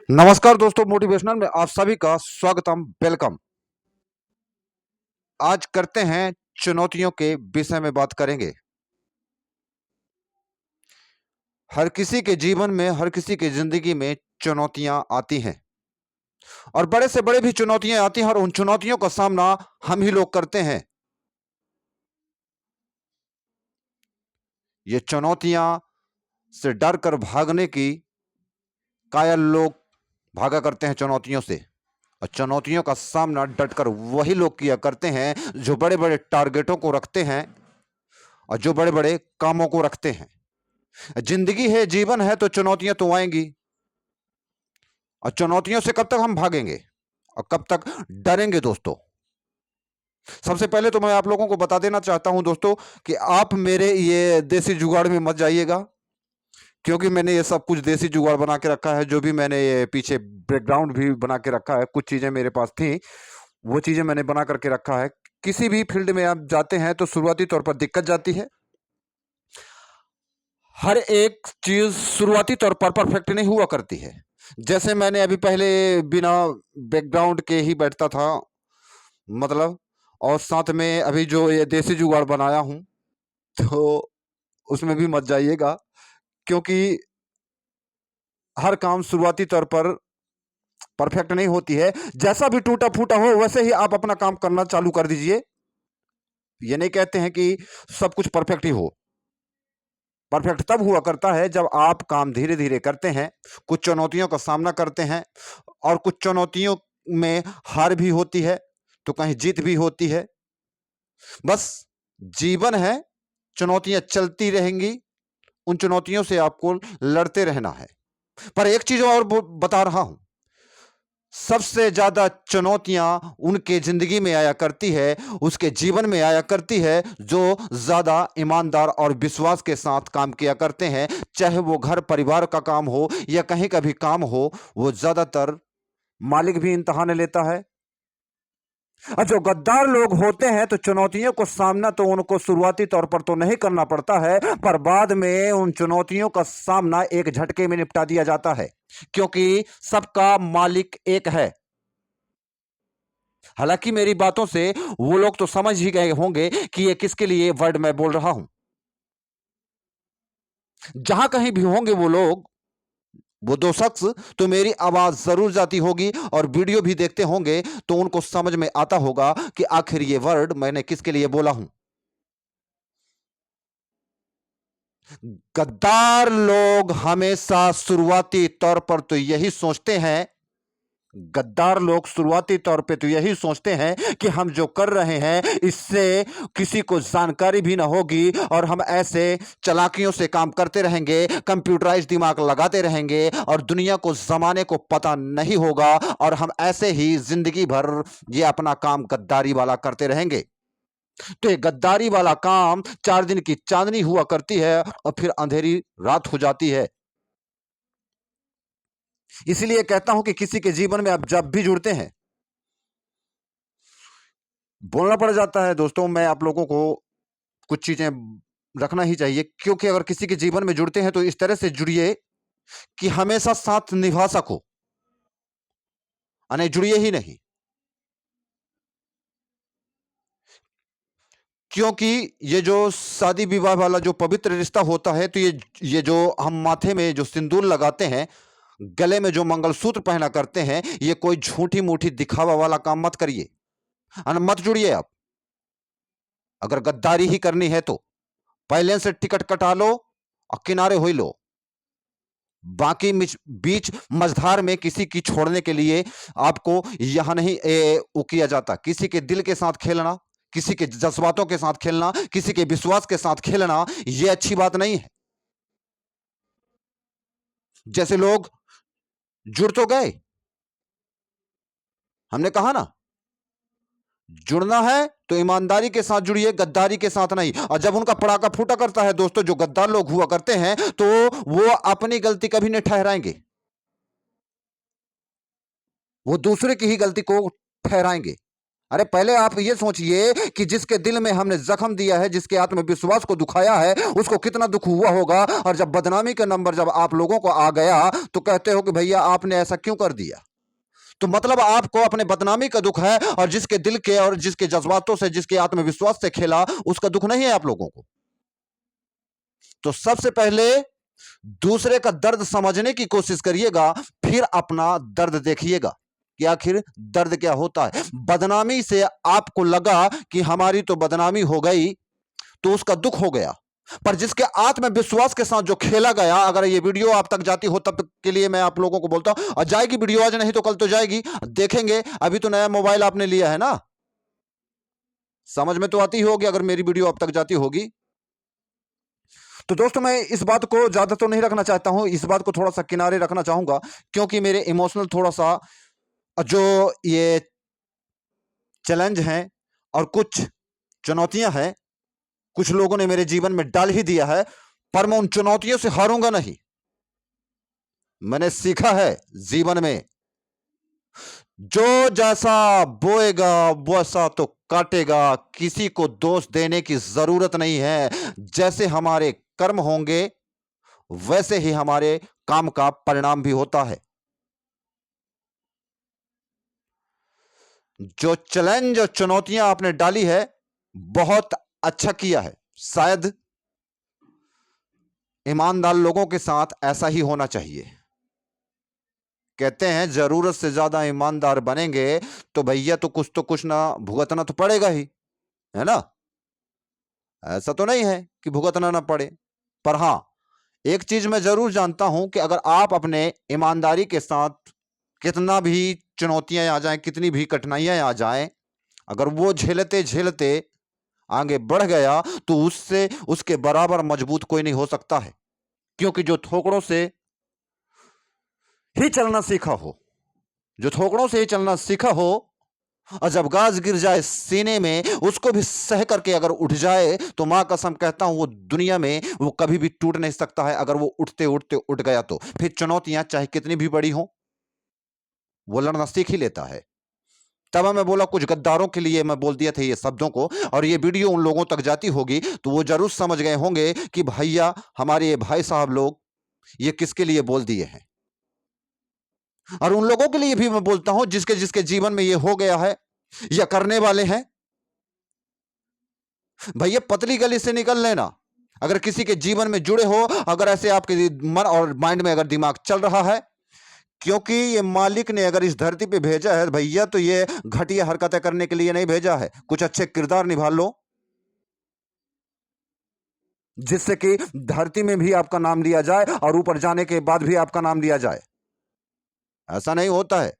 नमस्कार दोस्तों, मोटिवेशनल में आप सभी का स्वागतम, वेलकम। आज करते हैं चुनौतियों के विषय में बात करेंगे। हर किसी के जीवन में, हर किसी की जिंदगी में चुनौतियां आती हैं और बड़े से बड़े भी चुनौतियां आती हैं और उन चुनौतियों का सामना हम ही लोग करते हैं। ये चुनौतियां से डर कर भागने की कायल लोग भागा करते हैं चुनौतियों से, और चुनौतियों का सामना डटकर वही लोग किया करते हैं जो बड़े बड़े टारगेटों को रखते हैं और जो बड़े बड़े कामों को रखते हैं। जिंदगी है, जीवन है, तो चुनौतियां तो आएंगी। और चुनौतियों से कब तक हम भागेंगे और कब तक डरेंगे दोस्तों? सबसे पहले तो मैं आप लोगों को बता देना चाहता हूं दोस्तों कि आप मेरे ये देसी जुगाड़ में मत जाइएगा, क्योंकि मैंने ये सब कुछ देसी जुगाड़ बना के रखा है। जो भी मैंने ये पीछे बैकग्राउंड भी बना के रखा है, कुछ चीजें मेरे पास थी, वो चीजें मैंने बना करके रखा है। किसी भी फील्ड में आप जाते हैं तो शुरुआती तौर पर दिक्कत जाती है। हर एक चीज शुरुआती तौर पर परफेक्ट नहीं हुआ करती है। जैसे मैंने अभी पहले बिना बैकग्राउंड के ही बैठता था, मतलब, और साथ में अभी जो ये देसी जुगाड़ बनाया हूं, तो उसमें भी मत जाइएगा, क्योंकि हर काम शुरुआती तौर पर परफेक्ट नहीं होती है। जैसा भी टूटा फूटा हो वैसे ही आप अपना काम करना चालू कर दीजिए। ये नहीं कहते हैं कि सब कुछ परफेक्ट ही हो। परफेक्ट तब हुआ करता है जब आप काम धीरे धीरे करते हैं, कुछ चुनौतियों का सामना करते हैं, और कुछ चुनौतियों में हार भी होती है तो कहीं जीत भी होती है। बस जीवन है, चुनौतियां चलती रहेंगी, उन चुनौतियों से आपको लड़ते रहना है। पर एक चीज और बता रहा हूं, सबसे ज्यादा चुनौतियां उनके जिंदगी में आया करती है, उसके जीवन में आया करती है, जो ज्यादा ईमानदार और विश्वास के साथ काम किया करते हैं। चाहे वो घर परिवार का काम हो या कहीं का भी काम हो, वो ज्यादातर मालिक भी इम्तिहान लेता है। और जो गद्दार लोग होते हैं तो चुनौतियों को सामना तो उनको शुरुआती तौर पर तो नहीं करना पड़ता है, पर बाद में उन चुनौतियों का सामना एक झटके में निपटा दिया जाता है, क्योंकि सबका मालिक एक है। हालांकि मेरी बातों से वो लोग तो समझ ही गए होंगे कि ये किसके लिए वर्ड मैं बोल रहा हूं। जहां कहीं भी होंगे वो लोग, वो दो शख्स, तो मेरी आवाज जरूर जाती होगी और वीडियो भी देखते होंगे, तो उनको समझ में आता होगा कि आखिर ये वर्ड मैंने किसके लिए बोला हूं। गद्दार लोग हमेशा शुरुआती तौर पर तो यही सोचते हैं, गद्दार लोग शुरुआती तौर पे तो यही सोचते हैं कि हम जो कर रहे हैं इससे किसी को जानकारी भी ना होगी, और हम ऐसे चालाकियों से काम करते रहेंगे, कंप्यूटराइज दिमाग लगाते रहेंगे, और दुनिया को, जमाने को पता नहीं होगा, और हम ऐसे ही जिंदगी भर ये अपना काम गद्दारी वाला करते रहेंगे। तो ये गद्दारी वाला काम 4 दिन की चांदनी हुआ करती है और फिर अंधेरी रात हो जाती है। इसलिए कहता हूं कि किसी के जीवन में आप जब भी जुड़ते हैं, बोलना पड़ जाता है दोस्तों, मैं आप लोगों को कुछ चीजें रखना ही चाहिए, क्योंकि अगर किसी के जीवन में जुड़ते हैं तो इस तरह से जुड़िए कि हमेशा साथ निभा सको, नहीं जुड़िए ही नहीं। क्योंकि ये जो शादी विवाह वाला जो पवित्र रिश्ता होता है, तो ये जो हम माथे में जो सिंदूर लगाते हैं, गले में जो मंगलसूत्र पहना करते हैं, ये कोई झूठी मूठी दिखावा वाला काम मत करिए, मत जुड़िए आप। अगर गद्दारी ही करनी है तो पहले से टिकट कटा लो और किनारे हो लो। बाकी बीच मझधार में किसी की छोड़ने के लिए आपको यहां नहीं वो किया जाता। किसी के दिल के साथ खेलना, किसी के जज्बातों के साथ खेलना, किसी के विश्वास के साथ खेलना, यह अच्छी बात नहीं है। जैसे लोग जुड़ तो गए, हमने कहा ना, जुड़ना है तो ईमानदारी के साथ जुड़िए, गद्दारी के साथ नहीं। और जब उनका पड़ाका फूटा करता है दोस्तों, जो गद्दार लोग हुआ करते हैं, तो वो अपनी गलती कभी नहीं ठहराएंगे, वो दूसरे की ही गलती को ठहराएंगे। अरे पहले आप ये सोचिए कि जिसके दिल में हमने जख्म दिया है, जिसके आत्मविश्वास को दुखाया है, उसको कितना दुख हुआ होगा। और जब बदनामी का नंबर जब आप लोगों को आ गया तो कहते हो कि भैया आपने ऐसा क्यों कर दिया। तो मतलब आपको अपने बदनामी का दुख है, और जिसके दिल के और जिसके जज्बातों से, जिसके आत्मविश्वास से खेला, उसका दुख नहीं है आप लोगों को। तो सबसे पहले दूसरे का दर्द समझने की कोशिश करिएगा, फिर अपना दर्द देखिएगा कि आखिर दर्द क्या होता है। बदनामी से आपको लगा कि हमारी तो बदनामी हो गई, तो उसका दुख हो गया। पर जिसके आत्मविश्वास के साथ जो खेला गया, अगर ये वीडियो आप तक जाती हो तब के लिए मैं आप लोगों को बोलता हूं, और जाएगी वीडियो आज, नहीं तो कल तो जाएगी, देखेंगे। अभी तो नया मोबाइल आपने लिया है ना, समझ में तो आती होगी अगर मेरी वीडियो अब तक जाती होगी। तो दोस्तों मैं इस बात को ज्यादा तो नहीं रखना चाहता हूं, इस बात को थोड़ा सा किनारे रखना चाहूंगा, क्योंकि मेरे इमोशनल थोड़ा सा जो ये चैलेंज हैं और कुछ चुनौतियां हैं, कुछ लोगों ने मेरे जीवन में डाल ही दिया है, पर मैं उन चुनौतियों से हारूंगा नहीं। मैंने सीखा है जीवन में, जो जैसा बोएगा वैसा तो काटेगा। किसी को दोष देने की जरूरत नहीं है। जैसे हमारे कर्म होंगे वैसे ही हमारे काम का परिणाम भी होता है। जो चैलेंज और चुनौतियां आपने डाली है, बहुत अच्छा किया है। शायद ईमानदार लोगों के साथ ऐसा ही होना चाहिए। कहते हैं जरूरत से ज्यादा ईमानदार बनेंगे तो भैया तो कुछ ना भुगतना तो पड़ेगा ही, है ना। ऐसा तो नहीं है कि भुगतना ना पड़े। पर हां, एक चीज मैं जरूर जानता हूं कि अगर आप अपने ईमानदारी के साथ कितना भी चुनौतियां आ जाएं, कितनी भी कठिनाइयां आ जाएं, अगर वो झेलते झेलते आगे बढ़ गया, तो उससे उसके बराबर मजबूत कोई नहीं हो सकता है। क्योंकि जो थोकड़ों से ही चलना सीखा हो, जो थोकड़ों से ही चलना सीखा हो, और जब गाज गिर जाए सीने में, उसको भी सह करके अगर उठ जाए, तो मां कसम कहता हूं वो दुनिया में वो कभी भी टूट नहीं सकता है। अगर वो उठते उठते उठ गया तो फिर चुनौतियां चाहे कितनी भी बड़ी हो, वो लड़ना सीख ही लेता है। तब मैं बोला, कुछ गद्दारों के लिए मैं बोल दिया था ये शब्दों को, और ये वीडियो उन लोगों तक जाती होगी तो वो जरूर समझ गए होंगे कि भैया हमारे ये भाई साहब लोग ये किसके लिए बोल दिए हैं। और उन लोगों के लिए भी मैं बोलता हूं जिसके जिसके जीवन में ये हो गया है या करने वाले हैं, भैया पतली गली से निकल लेना। अगर किसी के जीवन में जुड़े हो, अगर ऐसे आपके मन और माइंड में अगर दिमाग चल रहा है, क्योंकि ये मालिक ने अगर इस धरती पे भेजा है भैया, तो ये घटिया हरकतें करने के लिए नहीं भेजा है। कुछ अच्छे किरदार निभा लो, जिससे कि धरती में भी आपका नाम लिया जाए और ऊपर जाने के बाद भी आपका नाम लिया जाए। ऐसा नहीं होता है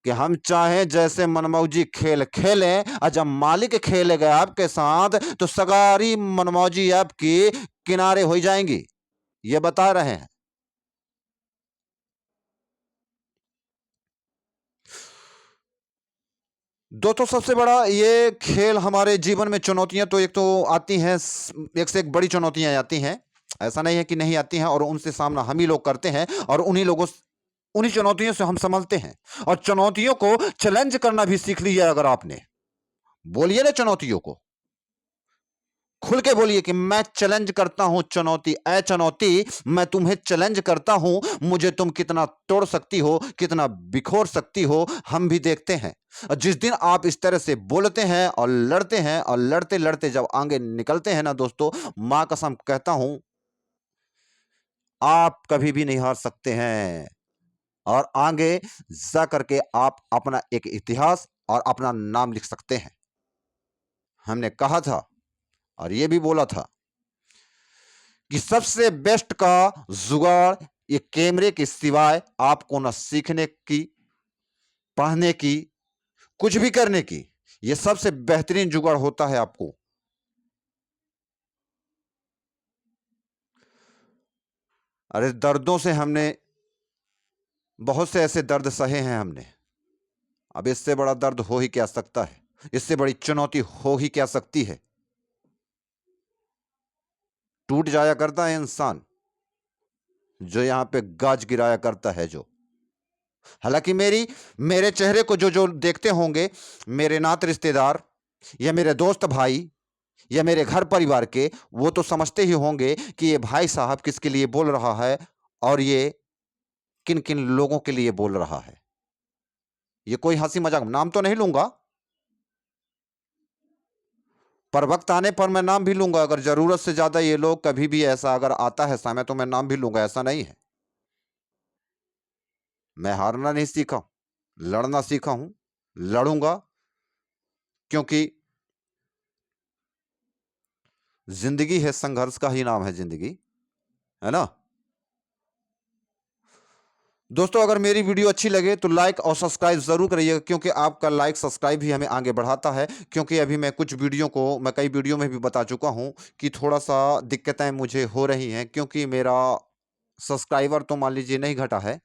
कि हम चाहें जैसे मनमौजी खेल खेलें, और जब मालिक खेलेगा आपके साथ तो सगारी मनमौजी आपकी किनारे हो जाएंगी। ये बता रहे हैं। दोस्तों सबसे बड़ा ये खेल हमारे जीवन में चुनौतियां तो एक तो आती हैं, एक से एक बड़ी चुनौतियां आती हैं। ऐसा नहीं है कि नहीं आती हैं, और उनसे सामना हम ही लोग करते हैं, और उन्हीं चुनौतियों से हम संभलते हैं। और चुनौतियों को चैलेंज करना भी सीख लिया अगर आपने। बोलिए ना चुनौतियों को, खुल के बोलिए कि मैं चैलेंज करता हूं चुनौती, ऐ चुनौती मैं तुम्हें चैलेंज करता हूं, मुझे तुम कितना तोड़ सकती हो, कितना बिखोर सकती हो, हम भी देखते हैं। और जिस दिन आप इस तरह से बोलते हैं और लड़ते हैं, और लड़ते लड़ते जब आगे निकलते हैं ना दोस्तों, मां कसम कहता हूं आप कभी भी नहीं हार सकते हैं। और आगे जा करके आप अपना एक इतिहास और अपना नाम लिख सकते हैं। हमने कहा था और यह भी बोला था कि सबसे बेस्ट का जुगाड़ ये कैमरे के सिवाय आपको ना सीखने की, पढ़ने की, कुछ भी करने की, ये सबसे बेहतरीन जुगाड़ होता है आपको। अरे दर्दों से हमने बहुत से ऐसे दर्द सहे हैं हमने। अब इससे बड़ा दर्द हो ही क्या सकता है, इससे बड़ी चुनौती हो ही क्या सकती है। टूट जाया करता है इंसान जो यहां पे गाज गिराया करता है, जो हालांकि मेरे चेहरे को जो जो देखते होंगे, मेरे नाते रिश्तेदार या मेरे दोस्त भाई या मेरे घर परिवार के, वो तो समझते ही होंगे कि ये भाई साहब किसके लिए बोल रहा है और ये किन किन लोगों के लिए बोल रहा है। ये कोई हंसी मजाक, नाम तो नहीं लूंगा, पर वक्त आने पर मैं नाम भी लूंगा। अगर जरूरत से ज्यादा ये लोग कभी भी ऐसा अगर आता है समय, तो मैं नाम भी लूंगा, ऐसा नहीं है। मैं हारना नहीं सीखा, लड़ना सीखा हूं, लड़ूंगा, क्योंकि जिंदगी है, संघर्ष का ही नाम है जिंदगी, है ना। दोस्तों, अगर मेरी वीडियो अच्छी लगे तो लाइक और सब्सक्राइब जरूर करिएगा, क्योंकि आपका लाइक सब्सक्राइब ही हमें आगे बढ़ाता है। क्योंकि अभी मैं कुछ वीडियो को, मैं कई वीडियो में भी बता चुका हूं कि थोड़ा सा दिक्कतें मुझे हो रही हैं, क्योंकि मेरा सब्सक्राइबर तो मान लीजिए नहीं घटा है,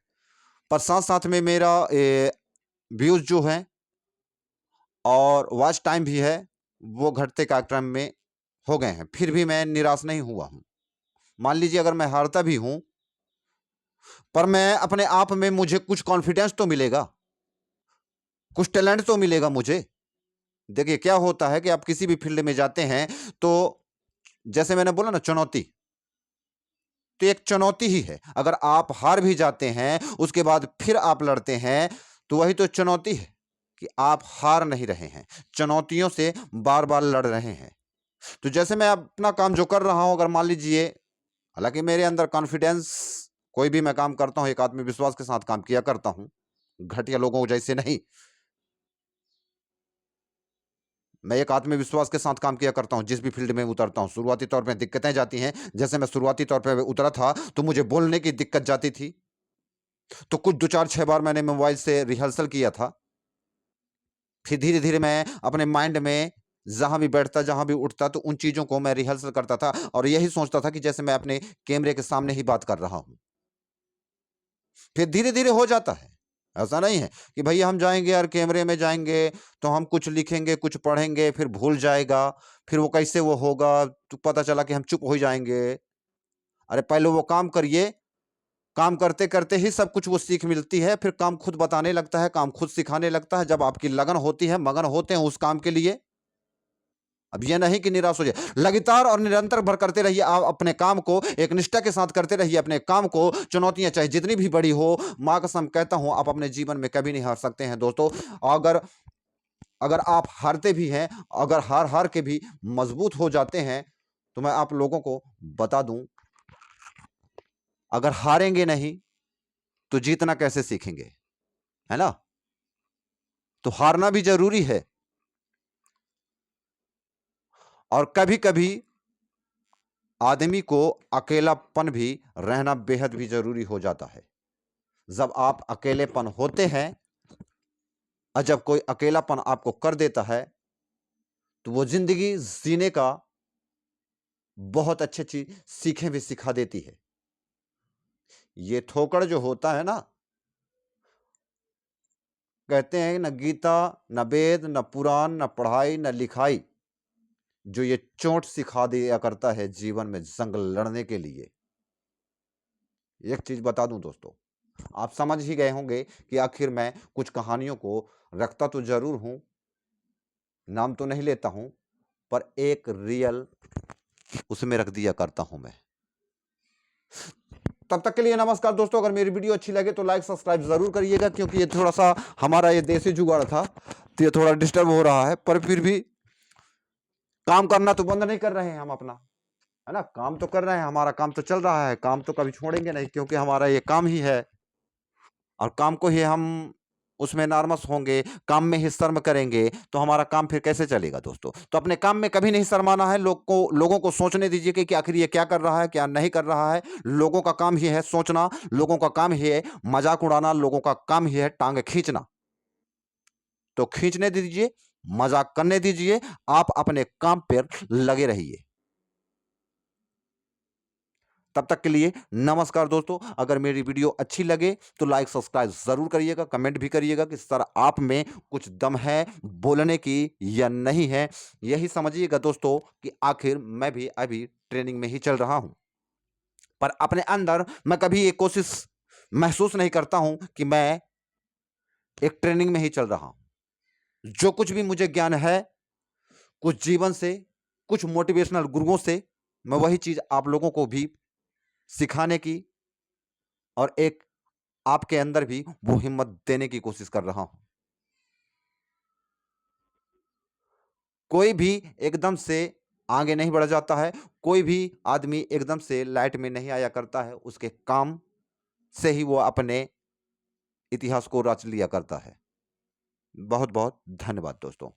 पर साथ साथ में मेरा व्यूज जो है और वॉच टाइम भी है, वो घटते कार्यक्रम में हो गए हैं। फिर भी मैं निराश नहीं हुआ हूं। मान लीजिए अगर मैं हारता भी हूं, पर मैं अपने आप में, मुझे कुछ कॉन्फिडेंस तो मिलेगा, कुछ टैलेंट तो मिलेगा मुझे। देखिए क्या होता है कि आप किसी भी फील्ड में जाते हैं, तो जैसे मैंने बोला ना, चुनौती तो एक चुनौती ही है। अगर आप हार भी जाते हैं, उसके बाद फिर आप लड़ते हैं, तो वही तो चुनौती है कि आप हार नहीं रहे हैं, चुनौतियों से बार बार लड़ रहे हैं। तो जैसे मैं अपना काम जो कर रहा हूं, अगर मान लीजिए, हालांकि मेरे अंदर कॉन्फिडेंस, कोई भी मैं काम करता हूं एक आत्मविश्वास के साथ काम किया करता हूं, घटिया लोगों जैसे नहीं। मैं एक आत्मविश्वास के साथ काम किया करता हूं, जिस भी फील्ड में उतरता हूं। शुरुआती तौर पे दिक्कतें जाती हैं, जैसे मैं शुरुआती तौर पे उतरा था, तो मुझे बोलने की दिक्कत जाती थी, तो कुछ 2 4 6 बार मैंने मोबाइल से रिहर्सल किया था। फिर धीरे धीरे मैं अपने माइंड में जहां भी बैठता, जहां भी उठता, तो उन चीजों को मैं रिहर्सल करता था और यही सोचता था कि जैसे मैं अपने कैमरे के सामने ही बात कर रहा हूं। फिर धीरे धीरे हो जाता है। ऐसा नहीं है कि भैया हम जाएंगे यार, कैमरे में जाएंगे तो हम कुछ लिखेंगे, कुछ पढ़ेंगे, फिर भूल जाएगा, फिर वो कैसे वो होगा, तो पता चला कि हम चुप हो जाएंगे। अरे पहले वो काम करिए, काम करते करते ही सब कुछ वो सीख मिलती है, फिर काम खुद बताने लगता है, काम खुद सिखाने लगता है, जब आपकी लगन होती है, मगन होते हैं उस काम के लिए। अब ये नहीं कि निराश हो जाए, लगातार और निरंतर भर करते रहिए। आप अपने काम को एक निष्ठा के साथ करते रहिए, अपने काम को, चुनौतियां चाहे जितनी भी बड़ी हो, मां कसम कहता हूं, आप अपने जीवन में कभी नहीं हार सकते हैं दोस्तों। अगर अगर आप हारते भी हैं, अगर हार हार के भी मजबूत हो जाते हैं, तो मैं आप लोगों को बता दूं, अगर हारेंगे नहीं तो जीतना कैसे सीखेंगे, है ना। तो हारना भी जरूरी है, और कभी कभी आदमी को अकेलापन भी रहना बेहद भी जरूरी हो जाता है। जब आप अकेलेपन होते हैं, और जब कोई अकेलापन आपको कर देता है, तो वो जिंदगी जीने का बहुत अच्छी चीज सीखें भी सिखा देती है। ये ठोकर जो होता है ना, कहते हैं न गीता, न वेद, न पुराण, न पढ़ाई, न लिखाई, जो ये चोट सिखा दिया करता है जीवन में जंग लड़ने के लिए। एक चीज बता दूं दोस्तों, आप समझ ही गए होंगे कि आखिर मैं कुछ कहानियों को रखता तो जरूर हूं, नाम तो नहीं लेता हूं, पर एक रियल उसमें रख दिया करता हूं मैं। तब तक के लिए नमस्कार दोस्तों। अगर मेरी वीडियो अच्छी लगे तो लाइक सब्सक्राइब जरूर करिएगा, क्योंकि ये थोड़ा सा हमारा ये देसी जुगाड़ था, तो ये थोड़ा डिस्टर्ब हो रहा है, पर फिर भी काम करना तो बंद नहीं कर रहे हैं हम अपना, है ना। काम तो कर रहे हैं, हमारा काम तो चल रहा है, काम तो कभी छोड़ेंगे नहीं, क्योंकि हमारा ये काम ही है, और काम को ही हम उसमें नॉर्मस होंगे, काम में ही शर्म करेंगे, तो हमारा काम फिर कैसे चलेगा दोस्तों। तो अपने काम में कभी नहीं शर्माना है। लोगों को सोचने दीजिए कि आखिर ये क्या कर रहा है, क्या नहीं कर रहा है। लोगों का काम ही है सोचना, लोगों का काम ही है मजाक उड़ाना, लोगों का काम ही है टांग खींचना। तो खींचने दीजिए, मजाक करने दीजिए, आप अपने काम पर लगे रहिए। तब तक के लिए नमस्कार दोस्तों। अगर मेरी वीडियो अच्छी लगे तो लाइक सब्सक्राइब जरूर करिएगा, कमेंट भी करिएगा कि सर आप में कुछ दम है बोलने की या नहीं है। यही समझिएगा दोस्तों कि आखिर मैं भी अभी ट्रेनिंग में ही चल रहा हूं, पर अपने अंदर मैं कभी ये कोशिश महसूस नहीं करता हूं कि मैं एक ट्रेनिंग में ही चल रहा हूं। जो कुछ भी मुझे ज्ञान है, कुछ जीवन से, कुछ मोटिवेशनल गुरुओं से, मैं वही चीज आप लोगों को भी सिखाने की और एक आपके अंदर भी वो हिम्मत देने की कोशिश कर रहा हूं। कोई भी एकदम से आगे नहीं बढ़ जाता है, कोई भी आदमी एकदम से लाइट में नहीं आया करता है, उसके काम से ही वो अपने इतिहास को रच लिया करता है। बहुत बहुत धन्यवाद दोस्तों।